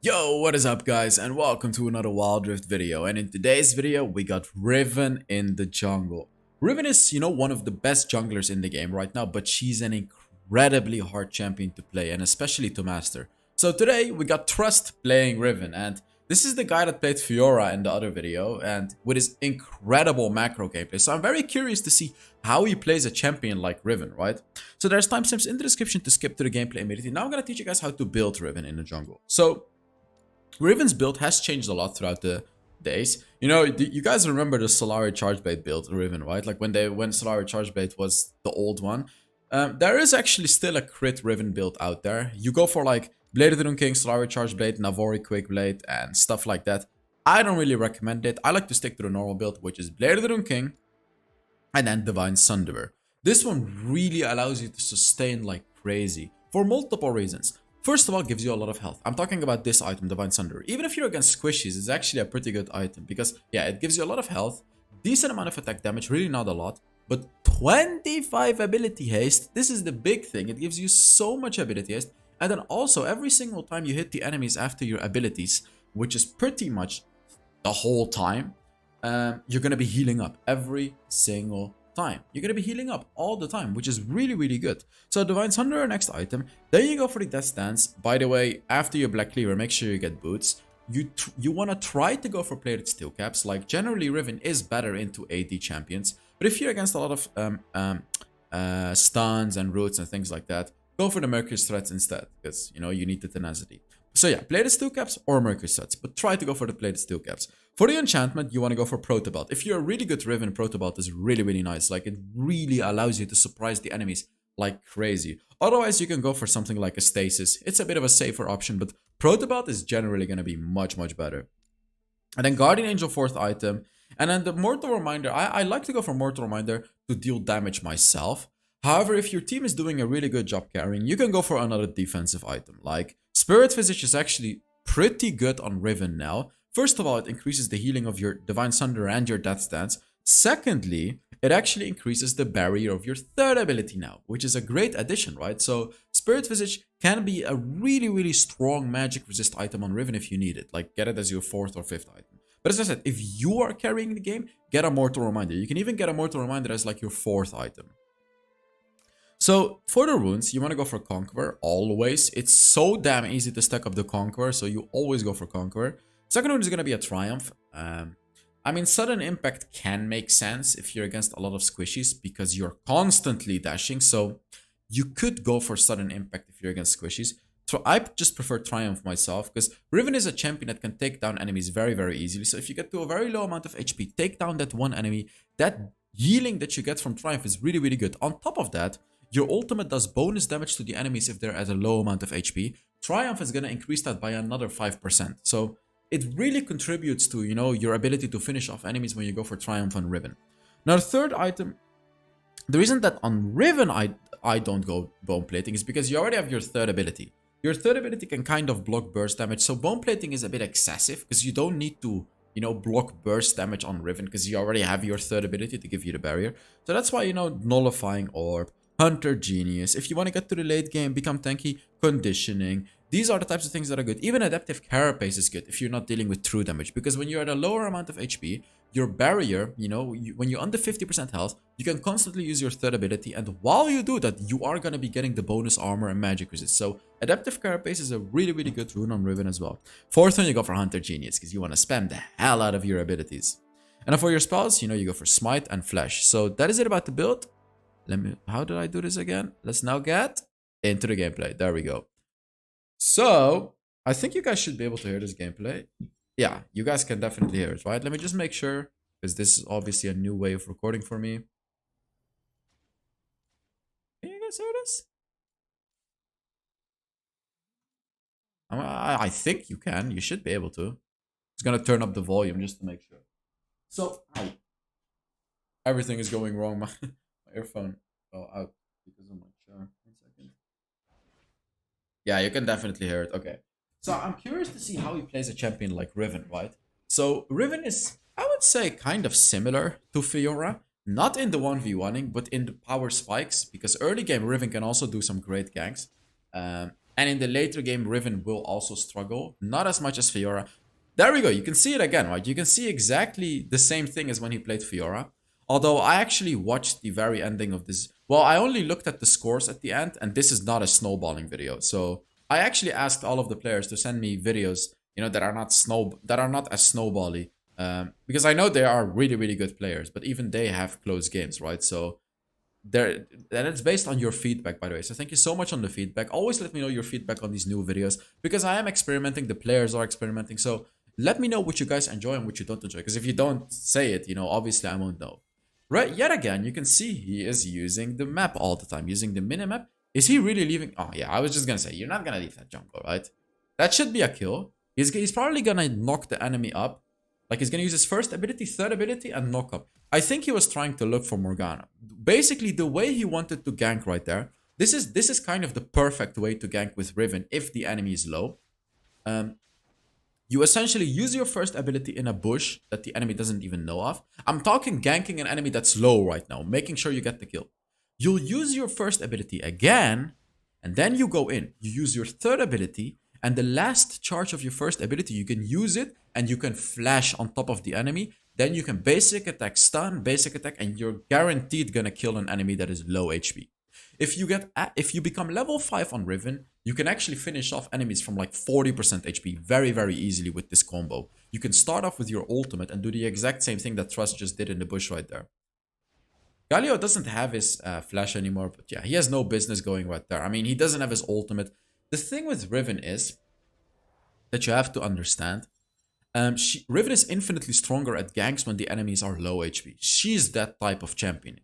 Yo, what is up guys, and welcome to another Wild Rift video. And in today's video we got Riven in the jungle. Riven is, one of the best junglers in the game right now, but she's an incredibly hard champion to play and especially to master. So today we got Trust playing Riven, and this is the guy that played Fiora in the other video and with his incredible macro gameplay. So I'm very curious to see how he plays a champion like Riven, right? So there's timestamps in the description to skip to the gameplay immediately. Now I'm gonna teach you guys how to build Riven in the jungle. So Riven's build has changed a lot throughout the days. You guys remember the Solari Chargeblade build, Riven, right? Like when Solari Chargeblade was the old one. There is actually still a crit Riven build out there. You go for like Blade of the Rune King, Solari Chargeblade, Navori Quickblade, and stuff like that. I don't really recommend it. I like to stick to the normal build, which is Blade of the Rune King and then Divine Sunderer. This one really allows you to sustain like crazy for multiple reasons. First of all, it gives you a lot of health. I'm talking about this item, Divine Sunderer. Even if you're against squishies, it's actually a pretty good item because, yeah, it gives you a lot of health, decent amount of attack damage, really not a lot, but 25 ability haste. This is the big thing. It gives you so much ability haste. And then also, every single time you hit the enemies after your abilities, which is pretty much the whole time, you're going to be healing up every single time. You're going to be healing up all the time, which is really, really good. So Divine Thunder, next item. Then you go for the Death Stance. By the way, after your Black Cleaver, make sure you get boots. You want to try to go for plated steel caps. Like generally, Riven is better into AD champions. But if you're against a lot of stuns and roots and things like that, go for the Mercury's threats instead. Because, you need the tenacity. So yeah, plated steel caps or Mercury sets, but try to go for the plated steel caps. For the enchantment, you want to go for Protobelt. If you're a really good Riven, Protobelt is really, really nice. Like, it really allows you to surprise the enemies like crazy. Otherwise, you can go for something like a Stasis. It's a bit of a safer option, but Protobelt is generally going to be much, much better. And then Guardian Angel, fourth item. And then the Mortal Reminder. I like to go for Mortal Reminder to deal damage myself. However, if your team is doing a really good job carrying, you can go for another defensive item. Like Spirit Visage is actually pretty good on Riven now. First of all, it increases the healing of your Divine Thunder and your Death Stance. Secondly, it actually increases the barrier of your third ability now, which is a great addition, right? So Spirit Visage can be a really, really strong magic resist item on Riven if you need it. Like get it as your fourth or fifth item. But as I said, if you are carrying the game, get a Mortal Reminder. You can even get a Mortal Reminder as like your fourth item. So for the runes, you want to go for Conqueror, always. It's so damn easy to stack up the Conqueror, so you always go for Conqueror. Second rune is going to be a Triumph. I mean, Sudden Impact can make sense if you're against a lot of squishies because you're constantly dashing, so you could go for Sudden Impact if you're against squishies. So I just prefer Triumph myself because Riven is a champion that can take down enemies very, very easily. So if you get to a very low amount of HP, take down that one enemy, that healing that you get from Triumph is really, really good. On top of that, your ultimate does bonus damage to the enemies if they're at a low amount of HP. Triumph is going to increase that by another 5%. So it really contributes to, your ability to finish off enemies when you go for Triumph on Riven. Now, the third item, the reason that on Riven I don't go Bone Plating is because you already have your third ability. Your third ability can kind of block burst damage, so Bone Plating is a bit excessive because you don't need to, block burst damage on Riven because you already have your third ability to give you the barrier. So that's why, Nullifying Orb, Hunter Genius. If you want to get to the late game, become tanky, Conditioning. These are the types of things that are good. Even Adaptive Carapace is good if you're not dealing with true damage. Because when you're at a lower amount of HP, your barrier, when you're under 50% health, you can constantly use your third ability. And while you do that, you are going to be getting the bonus armor and magic resist. So Adaptive Carapace is a really, really good rune on Riven as well. Fourth one, you go for Hunter Genius because you want to spam the hell out of your abilities. And for your spells, you go for Smite and Flash. So that is it about the build. How did I do this again? Let's now get into the gameplay. There we go. So, I think you guys should be able to hear this gameplay. Yeah, you guys can definitely hear it, right? Let me just make sure, because this is obviously a new way of recording for me. Can you guys hear this? I think you can. You should be able to. It's going to turn up the volume just to make sure. So, ow. Everything is going wrong. My earphone fell out because of my chair. 1 second. Yeah, you can definitely hear it. Okay. So I'm curious to see how he plays a champion like Riven, right? So Riven is, I would say, kind of similar to Fiora. Not in the 1v1ing, but in the power spikes. Because early game, Riven can also do some great ganks. And in the later game, Riven will also struggle. Not as much as Fiora. There we go. You can see it again, right? You can see exactly the same thing as when he played Fiora. Although I actually watched the very ending of this. Well, I only looked at the scores at the end, and this is not a snowballing video. So I actually asked all of the players to send me videos, that are not as snowbally. Because I know they are really, really good players, but even they have close games, right? So there, and it's based on your feedback, by the way. So thank you so much on the feedback. Always let me know your feedback on these new videos because I am experimenting. The players are experimenting. So let me know what you guys enjoy and what you don't enjoy. Because if you don't say it, obviously I won't know. Right, yet again, you can see he is using the map all the time, using the minimap. Is he really leaving? Oh, yeah, I was just gonna say, you're not gonna leave that jungle, right? That should be a kill. He's probably gonna knock the enemy up. Like, he's gonna use his first ability, third ability, and knock up. I think he was trying to look for Morgana. Basically, the way he wanted to gank right there, this is kind of the perfect way to gank with Riven if the enemy is low. You essentially use your first ability in a bush that the enemy doesn't even know of. I'm talking ganking an enemy that's low right now, making sure you get the kill. You'll use your first ability again, and then you go in. You use your third ability, and the last charge of your first ability, you can use it, and you can flash on top of the enemy. Then you can basic attack, stun, basic attack, and you're guaranteed gonna kill an enemy that is low HP. If you become level 5 on Riven, you can actually finish off enemies from like 40% HP very, very easily with this combo. You can start off with your ultimate and do the exact same thing that Trust just did in the bush right there. Galio doesn't have his flash anymore, but yeah, he has no business going right there. I mean, he doesn't have his ultimate. The thing with Riven is that you have to understand. Riven is infinitely stronger at ganks when the enemies are low HP. She's that type of champion,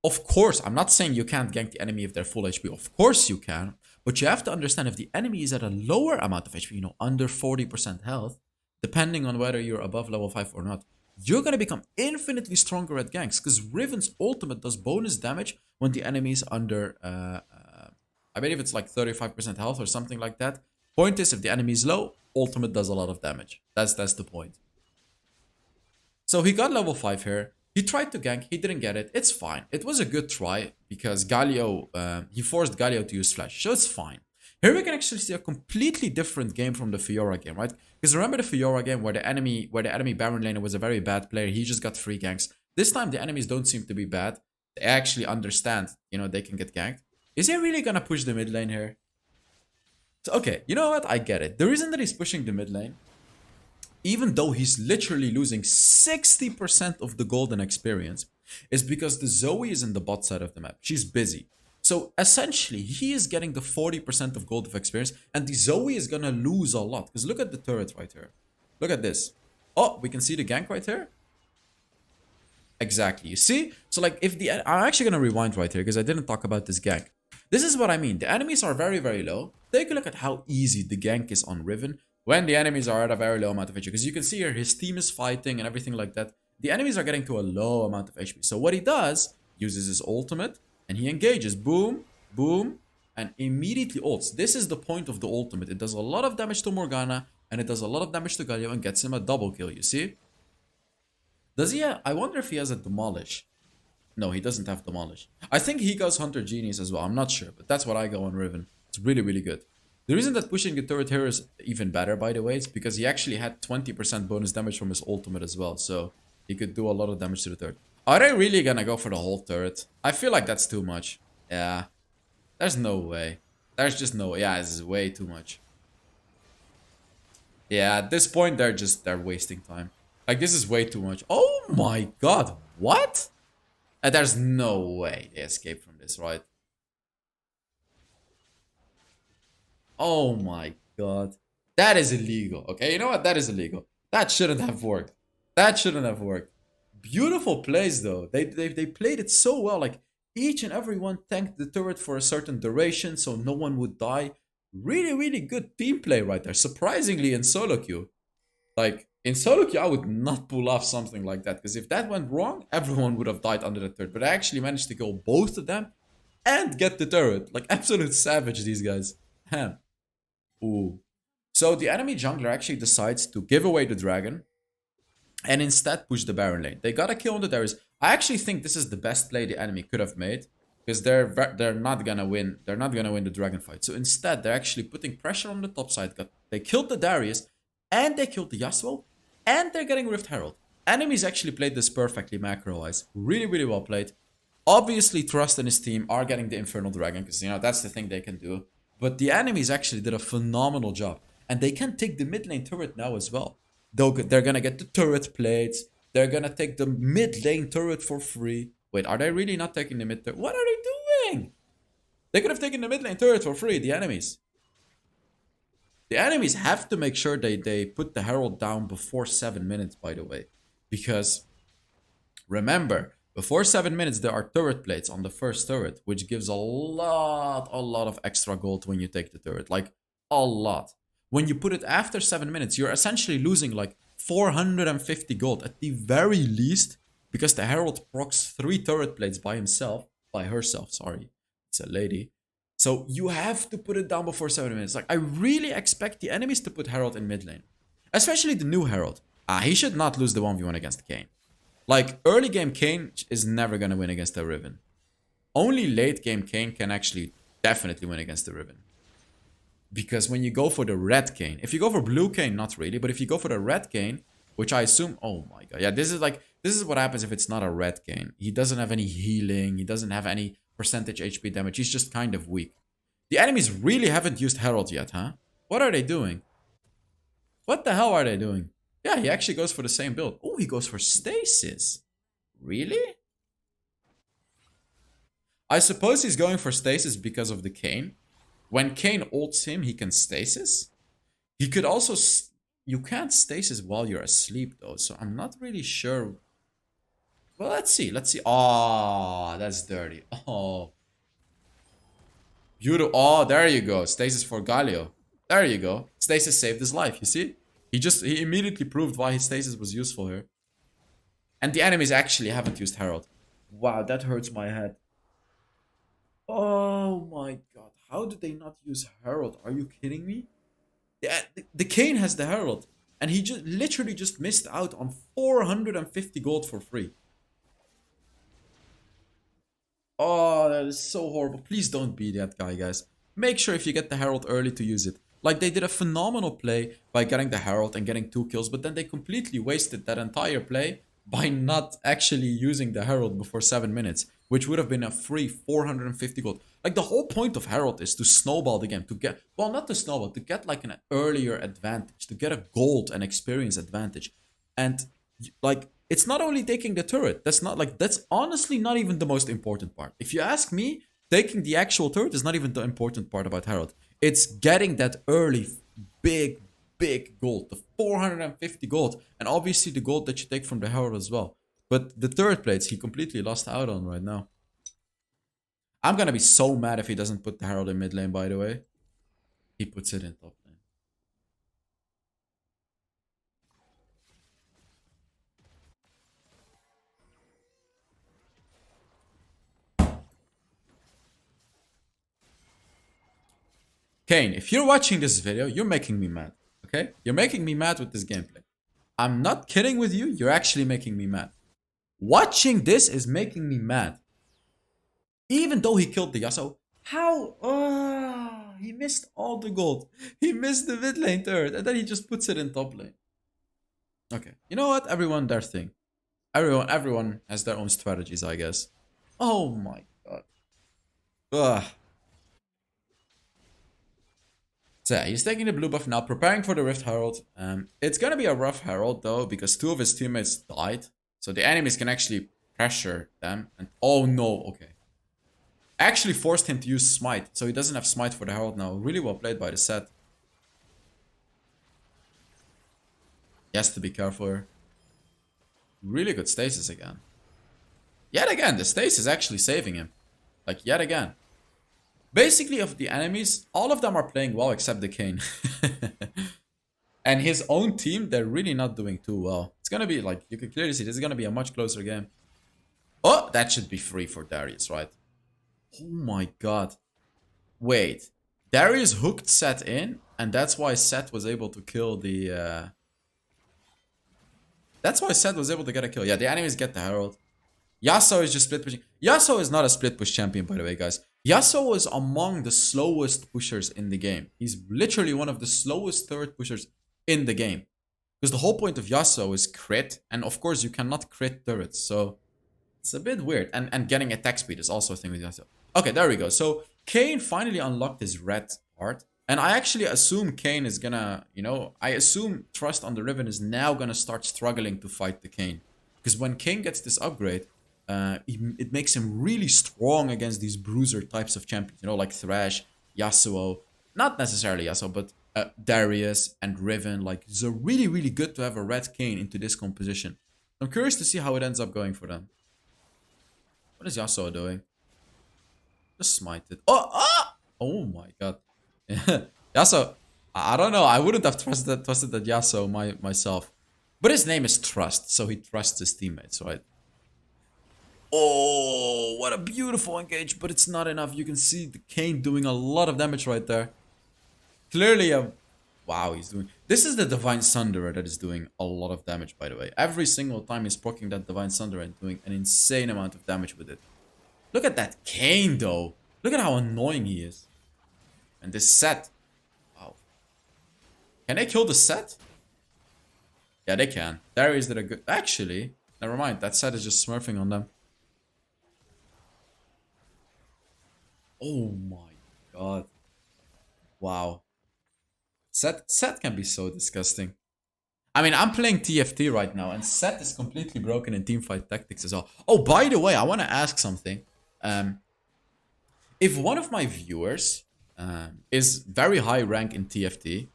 Of course, I'm not saying you can't gank the enemy if they're full HP. Of course you can. But you have to understand if the enemy is at a lower amount of HP, under 40% health, depending on whether you're above level 5 or not, you're going to become infinitely stronger at ganks. Because Riven's ultimate does bonus damage when the enemy is under, I believe it's like 35% health or something like that. Point is, if the enemy is low, ultimate does a lot of damage. That's the point. So he got level 5 here. He tried to gank, he didn't get it. It's fine. It was a good try because Galio, he forced Galio to use flash, so it's fine. Here we can actually see a completely different game from the Fiora game, right? Because remember the Fiora game where the enemy Baron laner was a very bad player, he just got free ganks. This time the enemies don't seem to be bad. They actually understand, they can get ganked. Is he really gonna push the mid lane here? So, okay, you know what? I get it. The reason that he's pushing the mid lane, even though he's literally losing 60% of the golden experience, is because the Zoe is in the bot side of the map. She's busy. So essentially, he is getting the 40% of gold of experience, and the Zoe is gonna lose a lot. Because look at the turret right here. Look at this. Oh, we can see the gank right here. Exactly. You see? So like, I'm actually gonna rewind right here because I didn't talk about this gank. This is what I mean. The enemies are very, very low. Take a look at how easy the gank is on Riven when the enemies are at a very low amount of HP. Because you can see here, his team is fighting and everything like that. The enemies are getting to a low amount of HP. So what he does, uses his ultimate, and he engages. Boom, boom, and immediately ults. This is the point of the ultimate. It does a lot of damage to Morgana, and it does a lot of damage to Galio, and gets him a double kill, you see? Does he I wonder if he has a Demolish. No, he doesn't have Demolish. I think he goes Hunter Genius as well. I'm not sure, but that's what I go on Riven. It's really, really good. The reason that pushing the turret here is even better, by the way, is because he actually had 20% bonus damage from his ultimate as well. So he could do a lot of damage to the turret. Are they really gonna go for the whole turret? I feel like that's too much. Yeah. There's no way. There's just no way. Yeah, this is way too much. Yeah, at this point, they're wasting time. Like, this is way too much. Oh my god. What? And there's no way they escape from this, right? Oh my god. That is illegal. Okay, you know what? That is illegal. That shouldn't have worked. That shouldn't have worked. Beautiful plays though. They played it so well. Like each and every one tanked the turret for a certain duration so no one would die. Really, really good team play right there. Surprisingly in solo queue. Like in solo queue, I would not pull off something like that. Because if that went wrong, everyone would have died under the turret. But I actually managed to kill both of them and get the turret. Like absolute savage, these guys. Ham. Ooh. So the enemy jungler actually decides to give away the dragon and instead push the Baron lane. They got a kill on the Darius. I actually think this is the best play the enemy could have made. because they're not gonna win. They're not gonna win the dragon fight. So instead, they're actually putting pressure on the top side. They killed the Darius, and they killed the Yasuo, and they're getting Rift Herald. Enemies actually played this perfectly macro-wise. Really, really well played. Obviously, Trust and his team are getting the Infernal Dragon, because, you know, that's the thing they can do. But the enemies actually did a phenomenal job. And they can take the mid lane turret now as well. They're gonna get the turret plates. They're gonna take the mid lane turret for free. Wait, are they really not taking the mid turret? What are they doing? They could have taken the mid lane turret for free, the enemies. The enemies have to make sure they put the Herald down before 7 minutes, by the way. Because, remember, before 7 minutes, there are turret plates on the first turret, which gives a lot of extra gold when you take the turret. Like, a lot. When you put it after 7 minutes, you're essentially losing like 450 gold at the very least, because the Herald procs 3 turret plates by herself, sorry. It's a lady. So you have to put it down before 7 minutes. Like, I really expect the enemies to put Herald in mid lane. Especially the new Herald. He should not lose the 1v1 against Kayn. Like, early game Kayn is never gonna win against the Riven. Only late game Kayn can actually definitely win against the Riven. Because when you go for the red Kayn, if you go for blue Kayn, not really, but if you go for the red Kayn, which I assume, oh my god, yeah, this is what happens if it's not a red Kayn. He doesn't have any healing, he doesn't have any percentage HP damage, he's just kind of weak. The enemies really haven't used Herald yet, huh? What are they doing? What the hell are they doing? Yeah, he actually goes for the same build. Oh, he goes for Stasis. Really? I suppose he's going for Stasis because of the Kayn. When Kayn ults him, he can Stasis. He could also... You can't Stasis while you're asleep, though, so I'm not really sure. Well, let's see. Let's see. Oh, that's dirty. Oh. Beautiful. Oh, there you go. Stasis for Galio. There you go. Stasis saved his life, you see? He immediately proved why his Stasis was useful here. And the enemies actually haven't used Herald. Wow, that hurts my head. Oh my god. How did they not use Herald? Are you kidding me? The Kayn has the Herald. And he just literally just missed out on 450 gold for free. Oh, that is so horrible. Please don't be that guy, guys. Make sure if you get the Herald early to use it. Like, they did a phenomenal play by getting the Herald and getting 2 kills, but then they completely wasted that entire play by not actually using the Herald before 7 minutes, which would have been a free 450 gold. Like, the whole point of Herald is to snowball the game, to get, well, not to snowball, to get like an earlier advantage, to get a gold and experience advantage. And, like, it's not only taking the turret, that's honestly not even the most important part. If you ask me, taking the actual turret is not even the important part about Herald. It's getting that early, big gold, the 450 gold, and obviously the gold that you take from the Herald as well. But the turret plates, he completely lost out on right now. I'm gonna be so mad if he doesn't put the Herald in mid lane, by the way. He puts it in top lane. Kayn, if you're watching this video, you're making me mad, okay? You're making me mad with this gameplay. I'm not kidding with you, you're actually making me mad. Watching this is making me mad. Even though he killed the Yasuo, how? Oh, he missed all the gold. He missed the mid lane turret, and then he just puts it in top lane. Okay, you know what? Everyone their thing. Everyone has their own strategies, I guess. Oh my god. Ugh. So yeah, he's taking the blue buff now, preparing for the Rift Herald. It's gonna be a rough Herald though, because 2 of his teammates died. So the enemies can actually pressure them. And oh no, okay. Actually forced him to use Smite, so he doesn't have Smite for the Herald now. Really well played by the set. He has to be careful here. Really good stasis again. Yet again, the stasis is actually saving him. Like, yet again. Basically, of the enemies, all of them are playing well except the Kayn. And his own team, they're really not doing too well. It's gonna be, like, you can clearly see, this is gonna be a much closer game. Oh, that should be free for Darius, right? Oh my god. Wait. Darius hooked Set in, and that's why Set was able to kill the... That's why Set was able to get a kill. Yeah, the enemies get the Herald. Yasuo is just split pushing. Yasuo is not a split push champion, by the way, guys. Yasuo is among the slowest pushers in the game. He's literally one of the slowest turret pushers in the game. Because the whole point of Yasuo is crit, and of course you cannot crit turrets, so it's a bit weird. And getting attack speed is also a thing with Yasuo. Okay, there we go. So Kayn finally unlocked his red part. And I actually assume Kayn is gonna, I assume Trust on the Riven is now gonna start struggling to fight the Kayn. Because when Kayn gets this upgrade, it makes him really strong against these bruiser types of champions, like Thresh, Yasuo, not necessarily Yasuo, but Darius and Riven. Like, it's really, really good to have a red Kayn into this composition. I'm curious to see how it ends up going for them. What is Yasuo doing? Just smite it. Oh my god. Yasuo, I don't know. I wouldn't have trusted that Yasuo myself. But his name is Trust, so he trusts his teammates, right? Oh, what a beautiful engage, but it's not enough. You can see the Kayn doing a lot of damage right there. Clearly, wow, he's doing... This is the Divine Sunderer that is doing a lot of damage, by the way. Every single time he's proccing that Divine Sunderer and doing an insane amount of damage with it. Look at that Kayn, though. Look at how annoying he is. And this set. Wow. Can they kill the set? Yeah, they can. Darius did a good... Actually, never mind. That set is just smurfing on them. Oh my god. Wow. Set can be so disgusting. I mean, I'm playing TFT right now, and Set is completely broken in teamfight tactics as well. Oh, by the way, I want to ask something. If one of my viewers is very high rank in TFT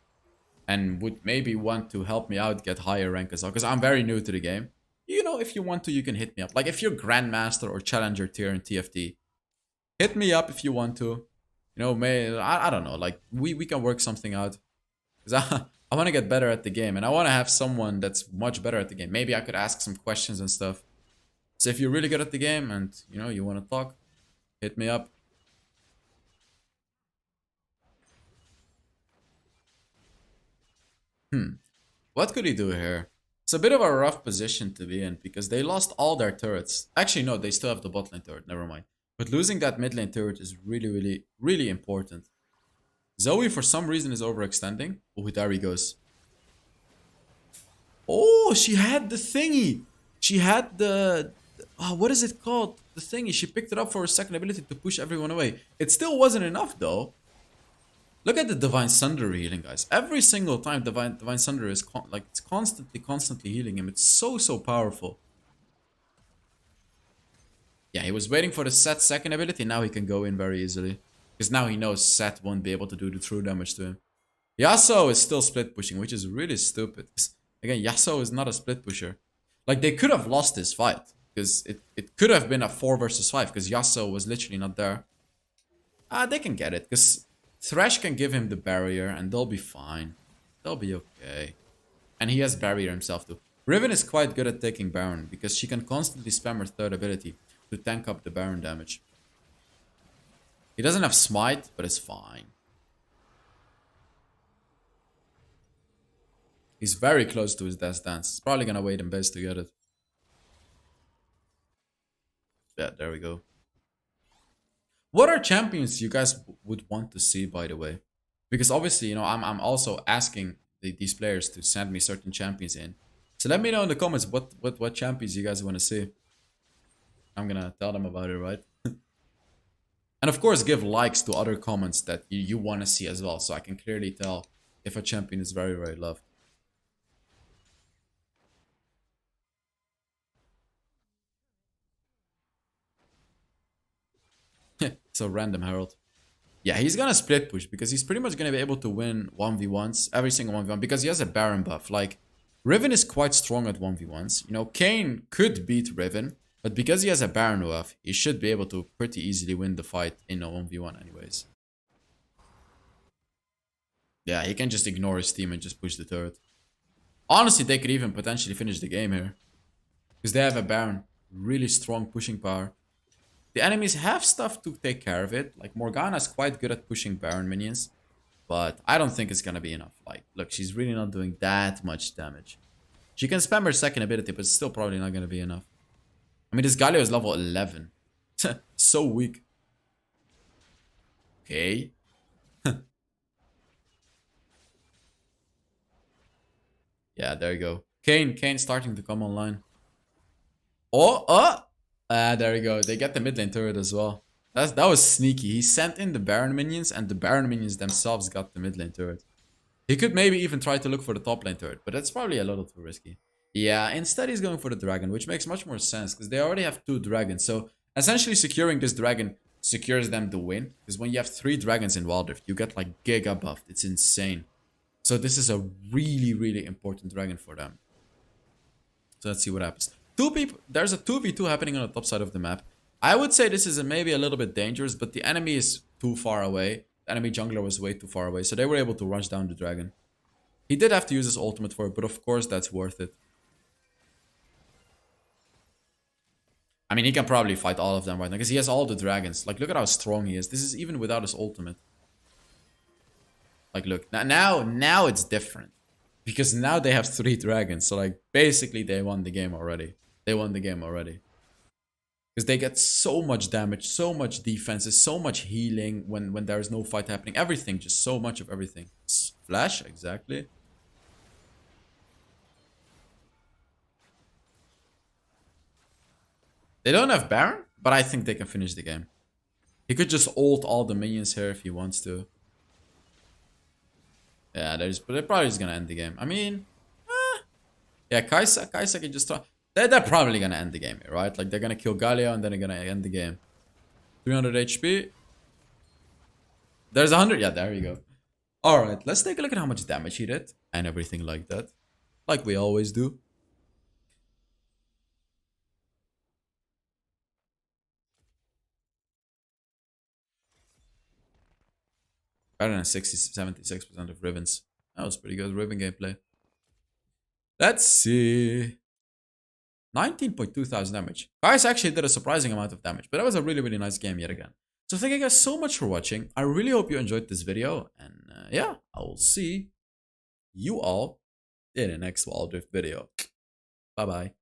and would maybe want to help me out get higher rank as well, because I'm very new to the game, if you want to, you can hit me up. Like, if you're Grandmaster or Challenger tier in TFT, hit me up if you want to. I don't know. Like, we can work something out. Because I want to get better at the game. And I want to have someone that's much better at the game. Maybe I could ask some questions and stuff. So if you're really good at the game and, you want to talk, hit me up. What could he do here? It's a bit of a rough position to be in because they lost all their turrets. Actually, no, they still have the bot lane turret. Never mind. But losing that mid lane turret is really, really, really important. Zoe, for some reason, is overextending. Oh, there he goes. Oh, she had the thingy. She had the... Oh, what is it called? The thingy. She picked it up for her second ability to push everyone away. It still wasn't enough, though. Look at the Divine Sunderer healing, guys. Every single time Divine Sunderer is it's constantly healing him. It's so powerful. Yeah, he was waiting for the Set second ability. Now he can go in very easily. Because now he knows Set won't be able to do the true damage to him. Yasuo is still split pushing, which is really stupid. Again, Yasuo is not a split pusher. Like, they could have lost this fight. Because it could have been a 4 versus 5. Because Yasuo was literally not there. They can get it. Because Thresh can give him the barrier and they'll be fine. They'll be okay. And he has barrier himself too. Riven is quite good at taking Baron. Because she can constantly spam her third ability to tank up the Baron damage. He doesn't have smite, but it's fine. He's very close to his death dance. He's probably gonna wait in base to get it. Yeah, there we go. What are champions you guys would want to see, by the way? Because obviously, I'm also asking these players to send me certain champions in. So let me know in the comments what champions you guys want to see. I'm gonna tell them about it, right? And of course, give likes to other comments that you want to see as well, so I can clearly tell if a champion is very, very loved. So random Herald. Yeah, he's gonna split push because he's pretty much gonna be able to win 1v1s, every single 1v1, because he has a Baron buff. Like, Riven is quite strong at 1v1s. Kayn could beat Riven, but because he has a Baron buff, he should be able to pretty easily win the fight in a 1v1 anyways. Yeah, he can just ignore his team and just push the turret. Honestly, they could even potentially finish the game here. Because they have a Baron. Really strong pushing power. The enemies have stuff to take care of it. Like, Morgana's quite good at pushing Baron minions. But I don't think it's gonna be enough. Like, look, she's really not doing that much damage. She can spam her second ability, but it's still probably not gonna be enough. I mean, this Galio is level 11. So weak. Okay. Yeah, there you go. Kane starting to come online. Oh! Ah, there you go. They get the mid lane turret as well. That was sneaky. He sent in the Baron minions, and the Baron minions themselves got the mid lane turret. He could maybe even try to look for the top lane turret, but that's probably a little too risky. Yeah, instead he's going for the dragon, which makes much more sense, because they already have 2 dragons. So essentially securing this dragon secures them the win, because when you have 3 dragons in Wild Rift, you get like giga buffed. It's insane. So this is a really, really important dragon for them. So let's see what happens. 2 people. There's a 2v2 happening on the top side of the map. I would say this is maybe a little bit dangerous, but the enemy is too far away. The enemy jungler was way too far away, so they were able to rush down the dragon. He did have to use his ultimate for it, but of course that's worth it. I mean, he can probably fight all of them right now, because he has all the dragons. Like, look at how strong he is. This is even without his ultimate. Like, look. Now it's different. Because now they have 3 dragons. So, like, basically they won the game already. They won the game already. Because they get so much damage, so much defenses, so much healing when there is no fight happening. Everything, just so much of everything. Flash, exactly. They don't have Baron, but I think they can finish the game. He could just ult all the minions here if he wants to. Yeah, but they're probably just gonna end the game. I mean, yeah, Kaisa can just try. They're probably gonna end the game here, right? Like, they're gonna kill Galio and then they're gonna end the game. 300 HP. There's 100. Yeah, there you go. Alright, let's take a look at how much damage he did. And everything like that. Like we always do. Better than 76% of Riven's. That was pretty good Riven gameplay. Let's see. 19.2 thousand damage. Guys actually did a surprising amount of damage, but that was a really, really nice game yet again. So thank you guys so much for watching. I really hope you enjoyed this video. And yeah, I will see you all in the next Wild Rift video. Bye-bye.